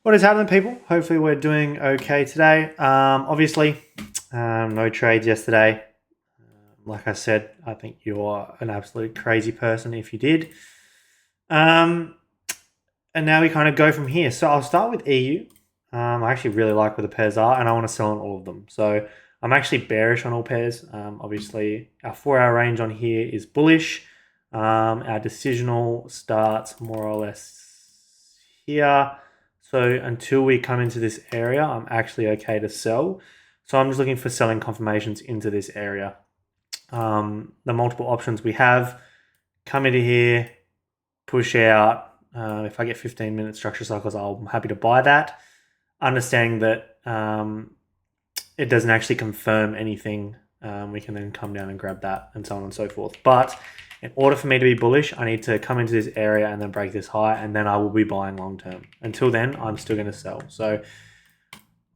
What is happening, people? Hopefully we're doing okay today. Obviously, no trades yesterday. Like I said, I think you're an absolute crazy person if you did. And now we kind of go from here. So I'll start with EU. I actually really like where the pairs are, and I want to sell on all of them. So I'm actually bearish on all pairs. Obviously, our 4-hour range on here is bullish. Our decisional starts more or less here. So until we come into this area, I'm actually okay to sell. So I'm just looking for selling confirmations into this area. The multiple options we have, come into here, push out. If I get 15-minute structure cycles, I'm happy to buy that. Understanding that it doesn't actually confirm anything, we can then come down and grab that and so on and so forth. But in order for me to be bullish, I need to come into this area and then break this high, and then I will be buying long term. Until then, I'm still going to sell. So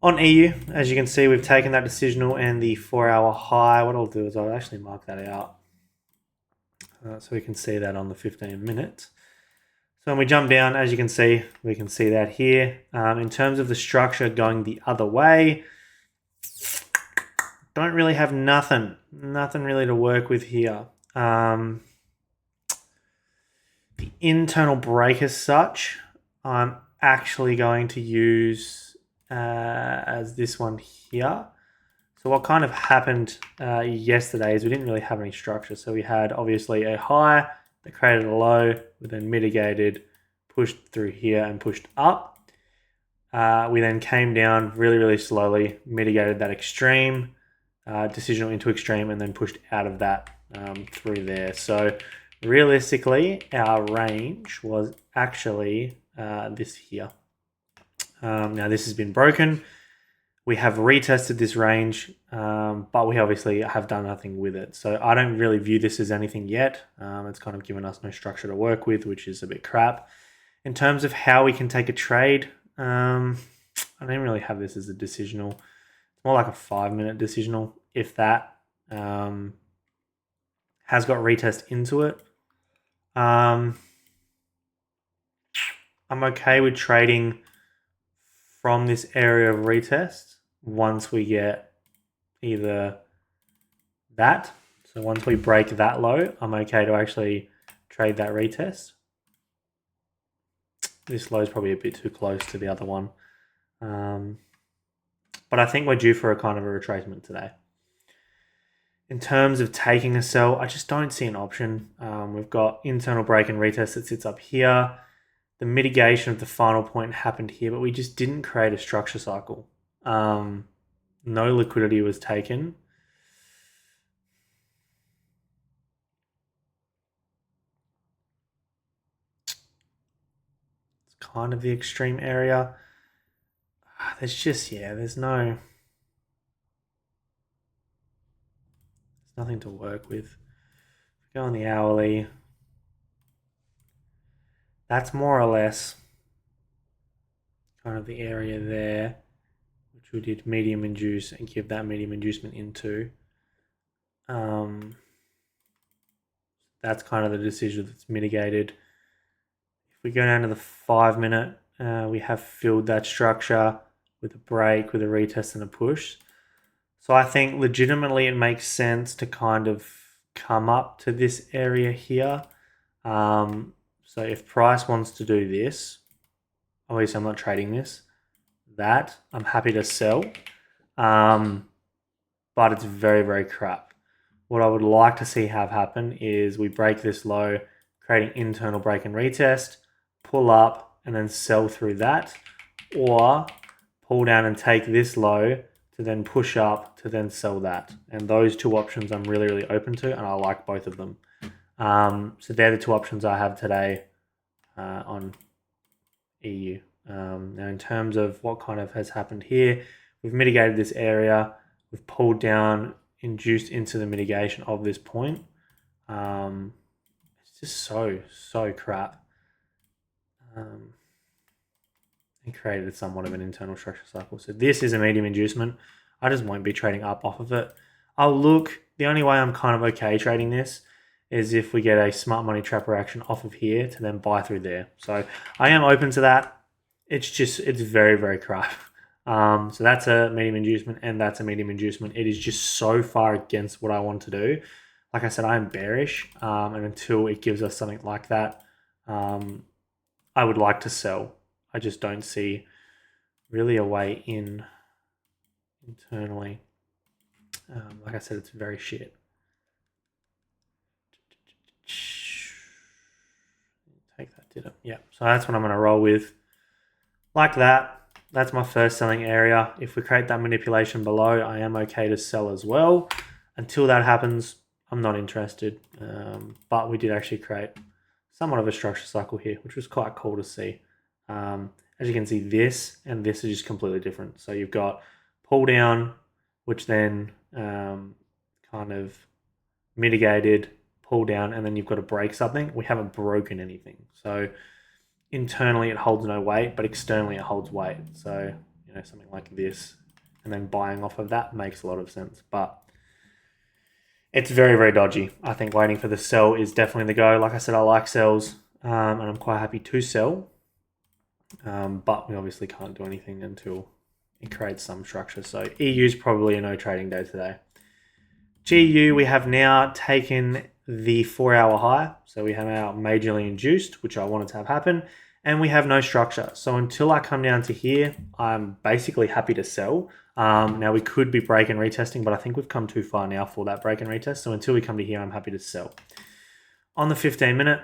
on EU, as you can see, we've taken that decisional and the 4-hour high. What I'll do is I'll actually mark that out so we can see that on the 15-minute. So when we jump down, as you can see, we can see that here. In terms of the structure going the other way, don't really have nothing really to work with here. The internal break as such, I'm actually going to use as this one here. So what kind of happened yesterday is we didn't really have any structure. So we had obviously a high that created a low, we then mitigated, pushed through here and pushed up. We then came down really slowly, mitigated that extreme, decisional into extreme, and then pushed out of that through there. So realistically, our range was actually this here. Now this has been broken. We have retested this range, but we obviously have done nothing with it. So I don't really view this as anything yet. It's kind of given us no structure to work with, which is a bit crap. In terms of how we can take a trade, I don't really have this as a decisional. It's more like a 5-minute decisional, if that. Has got retest into it. I'm okay with trading from this area of retest once we get either that. So once we break that low, I'm okay to actually trade that retest. This low is probably a bit too close to the other one. But I think we're due for a kind of a retracement today. In terms of taking a sell, I just don't see an option. We've got internal break and retest that sits up here. The mitigation of the final point happened here, but we just didn't create a structure cycle. No liquidity was taken. It's kind of the extreme area. There's nothing to work with. Go on the hourly. That's more or less kind of the area there, which we did medium induce and give that medium inducement into. That's kind of the decision that's mitigated. If we go down to the 5-minute, we have filled that structure with a break, with a retest and a push. So I think legitimately it makes sense to kind of come up to this area here. So if price wants to do this, obviously I'm not trading this, that, I'm happy to sell. But it's very crap. What I would like to see have happen is we break this low, creating internal break and retest, pull up and then sell through that, or pull down and take this low to then push up to then sell that. And those two options I'm really open to, and I like both of them. So they're the two options I have today on EU. Now in terms of what kind of has happened here, we've mitigated this area, we've pulled down, induced into the mitigation of this point. It's just so crap. And created somewhat of an internal structure cycle. So this is a medium inducement. I just won't be trading up off of it. I'll look, the only way I'm kind of okay trading this is if we get a smart money trapper action off of here to then buy through there. So I am open to that. it's very, very crap. So that's a medium inducement and that's a medium inducement. It is just so far against what I want to do. Like I said, I'm bearish, and until it gives us something like that, I would like to sell. I just don't see really a way in internally. Like I said, it's very shit. Take that, did it? Yeah. So that's what I'm going to roll with. Like that. That's my first selling area. If we create that manipulation below, I am okay to sell as well. Until that happens, I'm not interested. But we did actually create somewhat of a structure cycle here, which was quite cool to see. As you can see, this and this is just completely different. So you've got pull down, which then kind of mitigated, pull down, and then you've got to break something. We haven't broken anything. So internally it holds no weight, but externally it holds weight. So, you know, something like this, and then buying off of that makes a lot of sense. But it's very, very dodgy. I think waiting for the sell is definitely the go. Like I said, I like sells, and I'm quite happy to sell. But we obviously can't do anything until it creates some structure. So EU is probably a no trading day today. GU, we have now taken the 4-hour high. So we have our majorly induced, which I wanted to have happen, and we have no structure. So until I come down to here, I'm basically happy to sell. Now we could be break and retesting, but I think we've come too far now for that break and retest. So until we come to here, I'm happy to sell. On the 15-minute,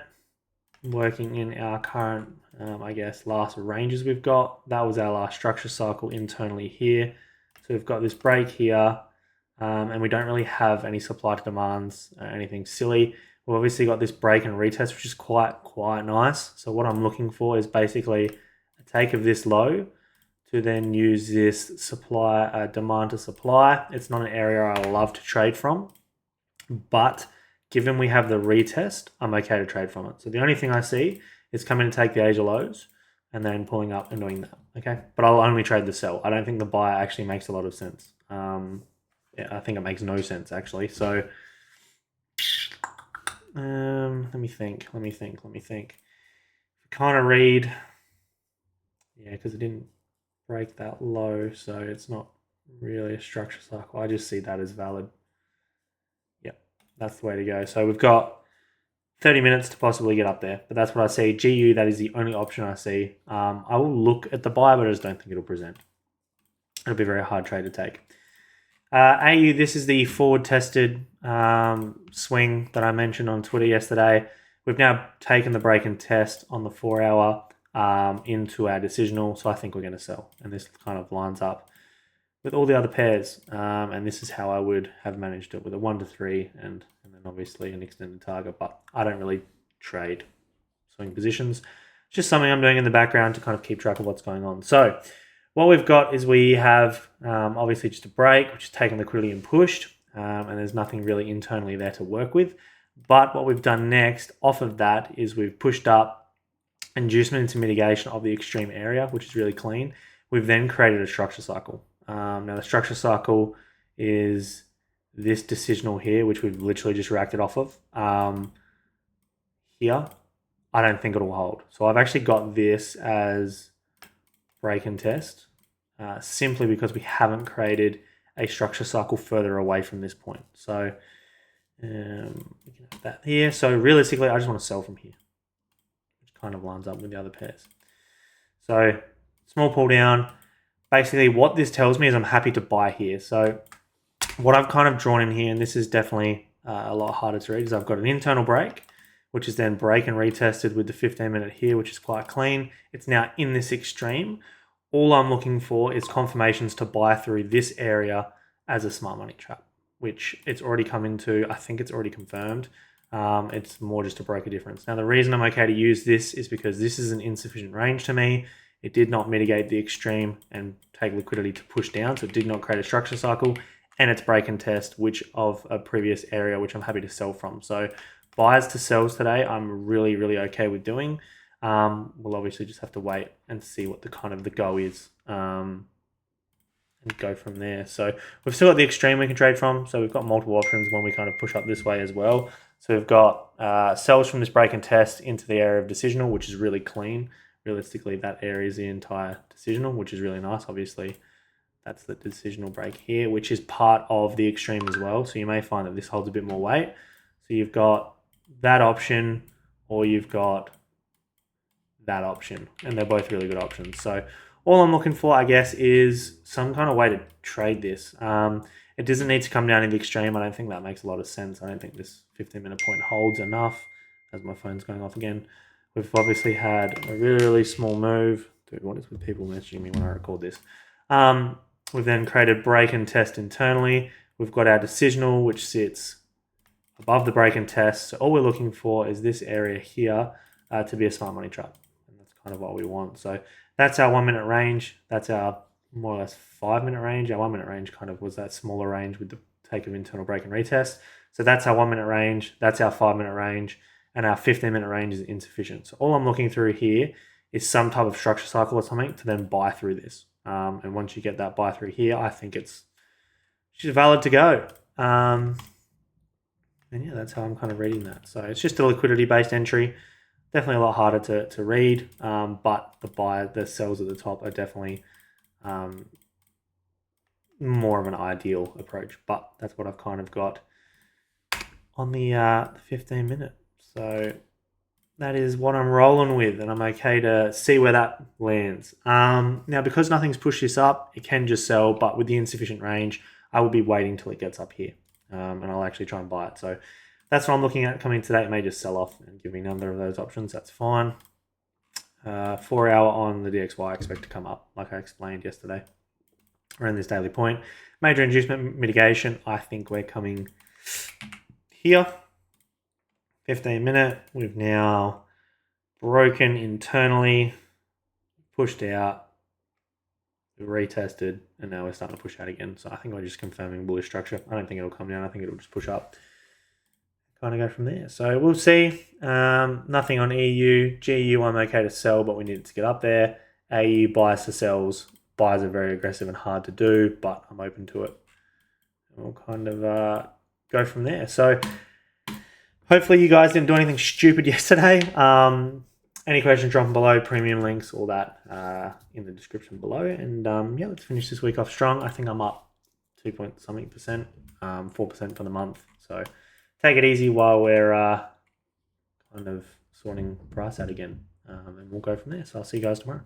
working in our current, I guess, last ranges we've got. That was our last structure cycle internally here. So we've got this break here, and we don't really have any supply to demands, anything silly. We've obviously got this break and retest, which is quite nice. So what I'm looking for is basically a take of this low to then use this supply, demand to supply. It's not an area I love to trade from, but given we have the retest, I'm okay to trade from it. So the only thing I see is coming to take the Asia lows and then pulling up and doing that, okay? But I'll only trade the sell. I don't think the buy actually makes a lot of sense. Yeah, I think it makes no sense, actually. So let me think. Kind of read, yeah, because it didn't break that low, so it's not really a structure cycle. I just see that as valid. Yep, that's the way to go. So we've got 30 minutes to possibly get up there, but that's what I see. GU, that is the only option I see. I will look at the buy, but I just don't think it'll present. It'll be a very hard trade to take. AU, this is the forward tested swing that I mentioned on Twitter yesterday. We've now taken the break and test on the 4-hour into our decisional, so I think we're going to sell. And this kind of lines up with all the other pairs. And this is how I would have managed it with a 1 to 3 and then obviously an extended target. But I don't really trade swing positions. It's just something I'm doing in the background to kind of keep track of what's going on. So what we've got is we have obviously just a break, which is taken liquidity and pushed, and there's nothing really internally there to work with. But what we've done next off of that is we've pushed up inducement into mitigation of the extreme area, which is really clean. We've then created a structure cycle. Now the structure cycle is this decisional here, which we've literally just reacted off of. Here, I don't think it'll hold. So I've actually got this as break and test, simply because we haven't created a structure cycle further away from this point. So we can have that here. So realistically, I just want to sell from here, which kind of lines up with the other pairs. So small pull down. Basically, what this tells me is I'm happy to buy here. So what I've kind of drawn in here, and this is definitely a lot harder to read, is I've got an internal break, which is then break and retested with the 15-minute here, which is quite clean. It's now in this extreme. All I'm looking for is confirmations to buy through this area as a smart money trap, which it's already come into. I think it's already confirmed. It's more just to break a difference. Now, the reason I'm okay to use this is because this is an insufficient range to me. It did not mitigate the extreme and take liquidity to push down, so it did not create a structure cycle, and it's break and test, which of a previous area, which I'm happy to sell from. So buys to sells today, I'm really, really okay with doing. We'll obviously just have to wait and see what the kind of the go is, and go from there. So we've still got the extreme we can trade from. So we've got multiple options when we kind of push up this way as well. So we've got sells from this break and test into the area of decisional, which is really clean, realistically, that area is the entire decisional, which is really nice. Obviously, that's the decisional break here, which is part of the extreme as well. So you may find that this holds a bit more weight. So you've got that option, or you've got that option, and they're both really good options. So all I'm looking for, I guess, is some kind of way to trade this. It doesn't need to come down in the extreme. I don't think that makes a lot of sense. I don't think this 15-minute point holds enough. As my phone's going off again, we've obviously had a really, really small move. Dude, what is with people messaging me when I record this? We've then created break and test internally. We've got our decisional, which sits above the break and test. So all we're looking for is this area here to be a smart money trap. And that's kind of what we want. So that's our 1 minute range. That's our more or less 5 minute range. Our 1 minute range kind of was that smaller range with the take of internal break and retest. So that's our 1 minute range. That's our 5 minute range. And our 15-minute range is insufficient. So all I'm looking through here is some type of structure cycle or something to then buy through this. And once you get that buy through here, I think it's valid to go. And yeah, that's how I'm kind of reading that. So it's just a liquidity-based entry. Definitely a lot harder to read, but the sells at the top are definitely more of an ideal approach. But that's what I've kind of got on the 15-minute. So that is what I'm rolling with, and I'm okay to see where that lands. Now, because nothing's pushed this up, it can just sell, but with the insufficient range, I will be waiting till it gets up here, and I'll actually try and buy it. So that's what I'm looking at coming today. It may just sell off and give me another of those options. That's fine. 4 hour on the DXY, I expect to come up, like I explained yesterday, around this daily point. Major inducement mitigation, I think we're coming here. 15-minute, we've now broken internally, pushed out, we've retested, and now we're starting to push out again. So I think we're just confirming bullish structure. I don't think it'll come down. I think it'll just push up. Kind of go from there. So we'll see. Nothing on EU. GU, I'm okay to sell, but we need it to get up there. AU, buys to sells. Buys are very aggressive and hard to do, but I'm open to it. And we'll kind of go from there. So hopefully you guys didn't do anything stupid yesterday. Any questions, drop them below. Premium links, all that in the description below. And yeah, let's finish this week off strong. I think I'm up 2.something%, 4% for the month. So take it easy while we're kind of sorting price out again. And we'll go from there. So I'll see you guys tomorrow.